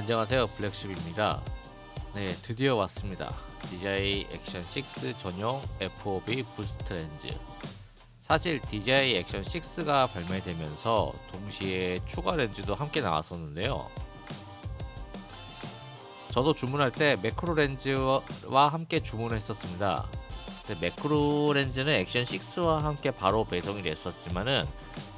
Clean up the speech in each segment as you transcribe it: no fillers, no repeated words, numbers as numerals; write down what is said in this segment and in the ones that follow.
안녕하세요, 블랙십입니다. 네, 드디어 왔습니다. DJI 액션 6 전용 FOV 부스트 렌즈. 사실 DJI 액션 6가 발매되면서 동시에 추가 렌즈도 함께 나왔었는데요. 저도 주문할 때 매크로 렌즈와 함께 주문했었습니다. 근데 매크로 렌즈는 액션 6와 함께 바로 배송이 됐었지만은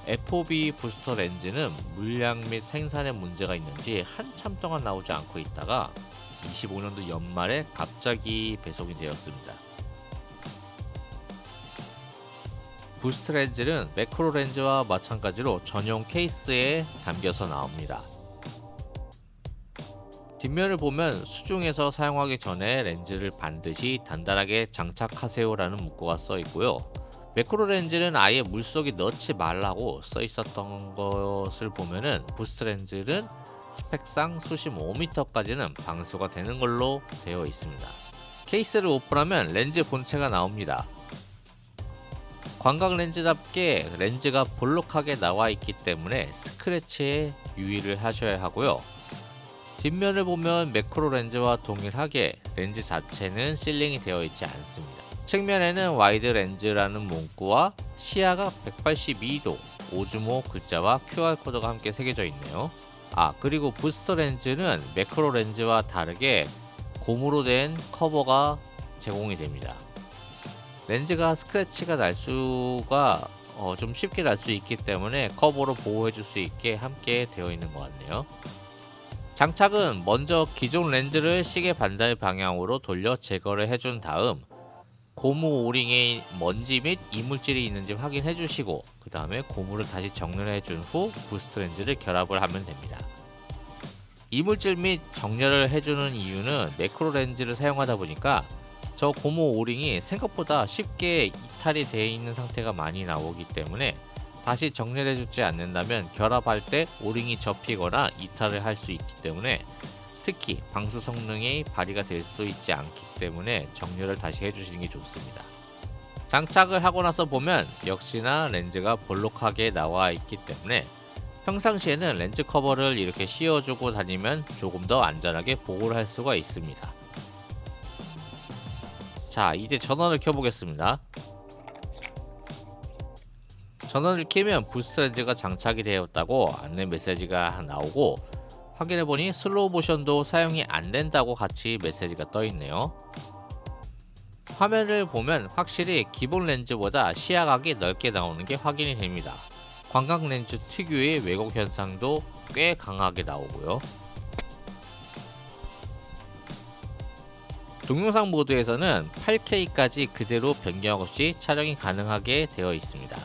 FOV 부스터 렌즈는 물량 및 생산에 문제가 있는지 한참 동안 나오지 않고 있다가 25년도 연말에 갑자기 배송이 되었습니다. 부스트 렌즈는 매크로 렌즈와 마찬가지로 전용 케이스에 담겨서 나옵니다. 뒷면을 보면 수중에서 사용하기 전에 렌즈를 반드시 단단하게 장착하세요라는 문구가 써 있고요. 매크로 렌즈는 아예 물속에 넣지 말라고 써 있었던 것을 보면은 부스트 렌즈는 스펙상 수심 5m까지는 방수가 되는 걸로 되어 있습니다. 케이스를 오픈하면 렌즈 본체가 나옵니다. 광각 렌즈답게 렌즈가 볼록하게 나와 있기 때문에 스크래치에 유의를 하셔야 하고요. 뒷면을 보면 매크로 렌즈와 동일하게 렌즈 자체는 실링이 되어 있지 않습니다. 측면에는 와이드 렌즈라는 문구와 시야가 182도 오즈모 글자와 QR코드가 함께 새겨져 있네요. 그리고 부스터 렌즈는 매크로 렌즈와 다르게 고무로 된 커버가 제공이 됩니다. 렌즈가 스크래치가 날 수가 좀 쉽게 날 수 있기 때문에 커버로 보호해 줄 수 있게 함께 되어 있는 것 같네요. 장착은 먼저 기존 렌즈를 시계 반대 방향으로 돌려 제거를 해준 다음 고무 오링에 먼지 및 이물질이 있는지 확인해 주시고 그 다음에 고무를 다시 정렬해 준 후 부스트 렌즈를 결합을 하면 됩니다. 이물질 및 정렬을 해주는 이유는 매크로 렌즈를 사용하다 보니까 저 고무 오링이 생각보다 쉽게 이탈이 되어 있는 상태가 많이 나오기 때문에 다시 정렬해 주지 않는다면 결합할 때 오링이 접히거나 이탈을 할 수 있기 때문에 특히 방수 성능이 발휘가 될 수 있지 않기 때문에 정렬을 다시 해주시는 게 좋습니다. 장착을 하고 나서 보면 역시나 렌즈가 볼록하게 나와 있기 때문에 평상시에는 렌즈 커버를 이렇게 씌워주고 다니면 조금 더 안전하게 보호를 할 수가 있습니다. 자, 이제 전원을 켜보겠습니다. 전원을 켜면 부스트 렌즈가 장착이 되었다고 안내 메시지가 나오고 확인해보니 슬로우 모션도 사용이 안 된다고 같이 메시지가 떠 있네요. 화면을 보면 확실히 기본 렌즈보다 시야각이 넓게 나오는 게 확인이 됩니다. 광각 렌즈 특유의 왜곡 현상도 꽤 강하게 나오고요. 동영상 모드에서는 8K까지 그대로 변경 없이 촬영이 가능하게 되어 있습니다.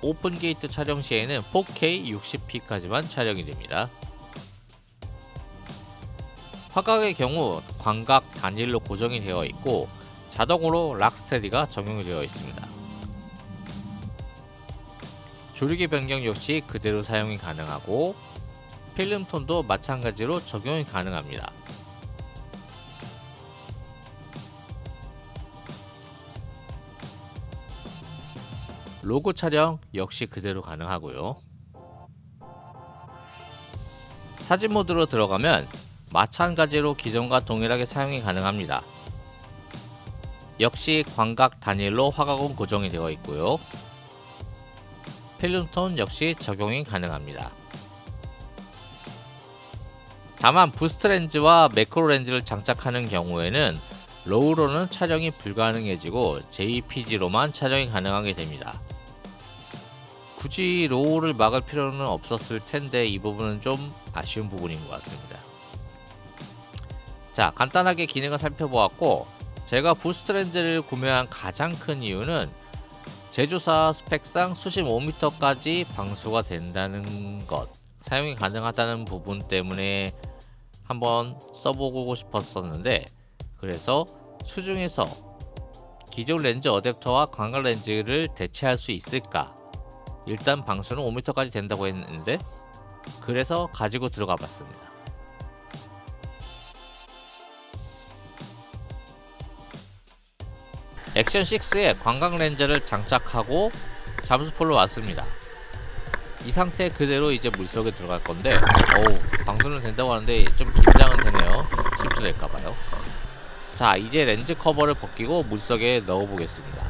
오픈 게이트 촬영 시에는 4K 60p까지만 촬영이 됩니다. 화각의 경우 광각 단일로 고정이 되어 있고 자동으로 락스테디가 적용이 되어 있습니다. 조리개 변경 역시 그대로 사용이 가능하고 필름톤도 마찬가지로 적용이 가능합니다. 로고 촬영 역시 그대로 가능하고요. 사진 모드로 들어가면 마찬가지로 기존과 동일하게 사용이 가능합니다. 역시 광각 단일로 화각은 고정이 되어 있고요. 필름톤 역시 적용이 가능합니다. 다만 부스트 렌즈와 매크로 렌즈를 장착하는 경우에는 로우로는 촬영이 불가능해지고 JPG로만 촬영이 가능하게 됩니다. 굳이 로우를 막을 필요는 없었을 텐데 이 부분은 좀 아쉬운 부분인 것 같습니다. 자, 간단하게 기능을 살펴보았고 제가 부스트 렌즈를 구매한 가장 큰 이유는 제조사 스펙상 수심 5m까지 방수가 된다는 것, 사용이 가능하다는 부분 때문에 한번 써보고 싶었었는데 그래서 수중에서 기존 렌즈 어댑터와 광각 렌즈를 대체할 수 있을까? 일단 방수는 5m까지 된다고 했는데 그래서 가지고 들어가 봤습니다. 액션 6에 광각 렌즈를 장착하고 잠수폴로 왔습니다. 이 상태 그대로 이제 물속에 들어갈 건데, 방수는 된다고 하는데 좀 긴장은 되네요. 실수될까봐요. 자, 이제 렌즈 커버를 벗기고 물속에 넣어 보겠습니다.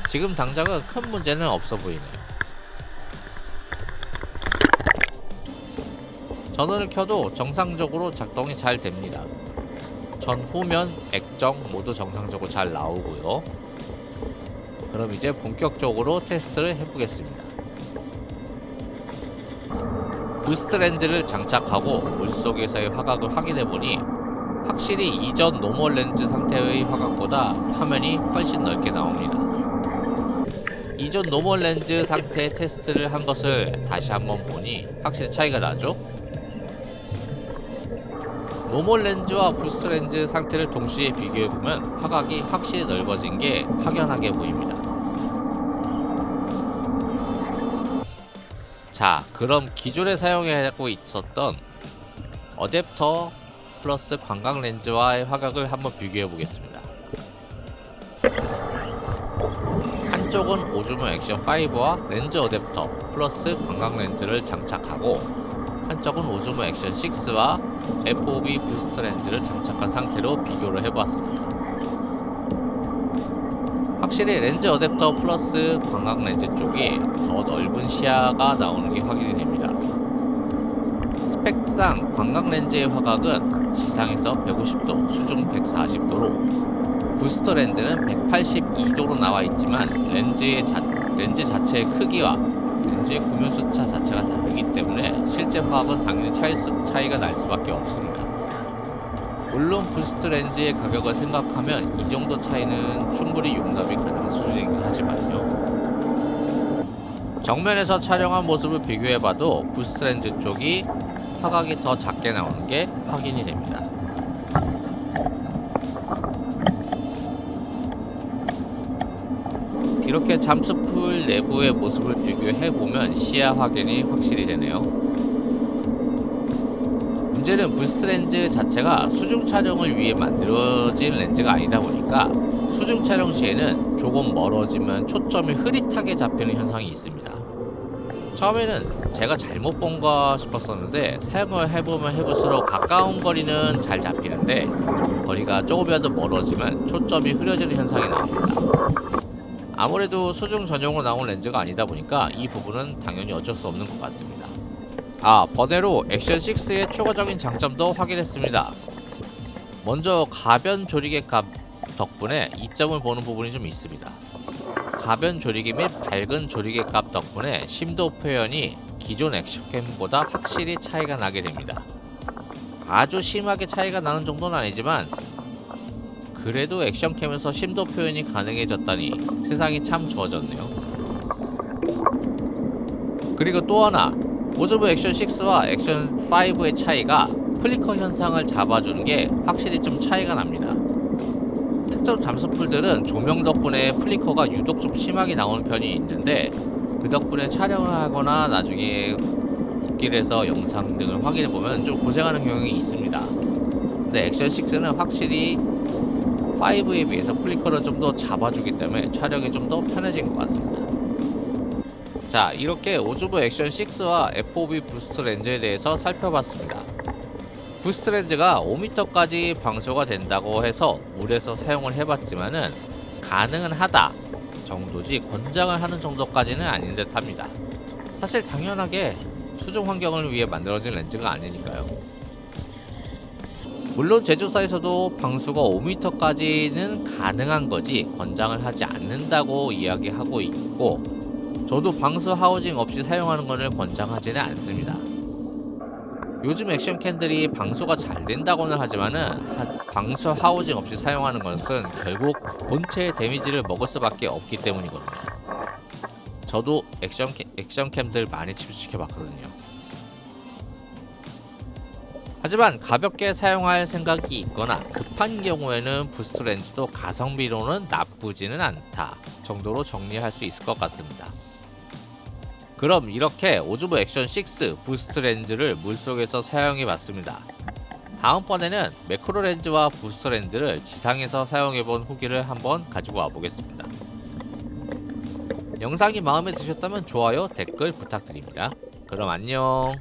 지금 당장은 큰 문제는 없어 보이네요. 전원을 켜도 정상적으로 작동이 잘 됩니다. 전후면 액정 모두 정상적으로 잘 나오고요. 그럼 이제 본격적으로 테스트를 해보겠습니다. 부스트 렌즈를 장착하고 물속에서의 화각을 확인해보니 확실히 이전 노멀 렌즈 상태의 화각보다 화면이 훨씬 넓게 나옵니다. 이전 노멀 렌즈 상태 테스트를 한 것을 다시 한번 보니 확실히 차이가 나죠? 노멀 렌즈와 부스트 렌즈 상태를 동시에 비교해보면 화각이 확실히 넓어진 게 확연하게 보입니다. 자, 그럼 기존에 사용하고 있었던 어댑터 플러스 광각 렌즈와의 화각을 한번 비교해 보겠습니다. 한쪽은 오즈모 액션 5와 렌즈 어댑터 플러스 광각 렌즈를 장착하고, 한쪽은 오즈모 액션 6와 FOV 부스트 렌즈를 장착한 상태로 비교를 해보았습니다. 확실히 렌즈 어댑터 플러스 광각 렌즈 쪽이 더 넓은 시야가 나오는 게 확인이 됩니다. 스펙상 광각 렌즈의 화각은 지상에서 150도, 수중 140도로, 부스터 렌즈는 182도로 나와 있지만 렌즈 자체의 크기와 렌즈의 구면 수차 자체가 다르기 때문에 실제 화각은 당연히 차이가 날 수밖에 없습니다. 물론 부스트 렌즈의 가격을 생각하면 이 정도 차이는 충분히 용납이 가능한 수준이긴 하지만요. 정면에서 촬영한 모습을 비교해봐도 부스트 렌즈 쪽이 화각이 더 작게 나오는 게 확인이 됩니다. 이렇게 잠수풀 내부의 모습을 비교해보면 시야 확인이 확실히 되네요. 문제는 부스트 렌즈 자체가 수중 촬영을 위해 만들어진 렌즈가 아니다 보니까 수중 촬영 시에는 조금 멀어지면 초점이 흐릿하게 잡히는 현상이 있습니다. 처음에는 제가 잘못 본가 싶었었는데 사용을 해보면 해볼수록 가까운 거리는 잘 잡히는데 거리가 조금이라도 멀어지면 초점이 흐려지는 현상이 나옵니다. 아무래도 수중 전용으로 나온 렌즈가 아니다 보니까 이 부분은 당연히 어쩔 수 없는 것 같습니다. 번외로 액션 6의 추가적인 장점도 확인했습니다. 먼저 가변 조리개 값 덕분에 이점을 보는 부분이 좀 있습니다. 가변 조리개 및 밝은 조리개 값 덕분에 심도 표현이 기존 액션캠보다 확실히 차이가 나게 됩니다. 아주 심하게 차이가 나는 정도는 아니지만 그래도 액션캠에서 심도 표현이 가능해졌다니 세상이 참 좋아졌네요. 그리고 또 하나, 오즈모 액션 6와 액션 5의 차이가 플리커 현상을 잡아주는 게 확실히 좀 차이가 납니다. 특정 잠수풀들은 조명 덕분에 플리커가 유독 좀 심하게 나오는 편이 있는데 그 덕분에 촬영을 하거나 나중에 복귀해서 영상 등을 확인해보면 좀 고생하는 경향이 있습니다. 근데 액션 6는 확실히 5에 비해서 플리커를 좀 더 잡아주기 때문에 촬영이 좀 더 편해진 것 같습니다. 자, 이렇게 오즈모 액션 6와 FOV 부스트 렌즈에 대해서 살펴봤습니다. 부스트 렌즈가 5m까지 방수가 된다고 해서 물에서 사용을 해봤지만은 가능은 하다 정도지 권장을 하는 정도까지는 아닌 듯 합니다. 사실 당연하게 수중 환경을 위해 만들어진 렌즈가 아니니까요. 물론 제조사에서도 방수가 5m까지는 가능한 거지 권장을 하지 않는다고 이야기하고 있고, 저도 방수 하우징 없이 사용하는 것을 권장하지는 않습니다. 요즘 액션캔들이 방수가 잘 된다고는 하지만은 방수 하우징 없이 사용하는 것은 결국 본체의 데미지를 먹을 수밖에 없기 때문이거든요. 저도 액션캠들 많이 집중시켜 봤거든요. 하지만 가볍게 사용할 생각이 있거나 급한 경우에는 부스트 렌즈도 가성비로는 나쁘지는 않다 정도로 정리할 수 있을 것 같습니다. 그럼 이렇게 오즈모 액션 6 부스트 렌즈를 물속에서 사용해 봤습니다. 다음번에는 매크로 렌즈와 부스트 렌즈를 지상에서 사용해 본 후기를 한번 가지고 와 보겠습니다. 영상이 마음에 드셨다면 좋아요, 댓글 부탁드립니다. 그럼 안녕.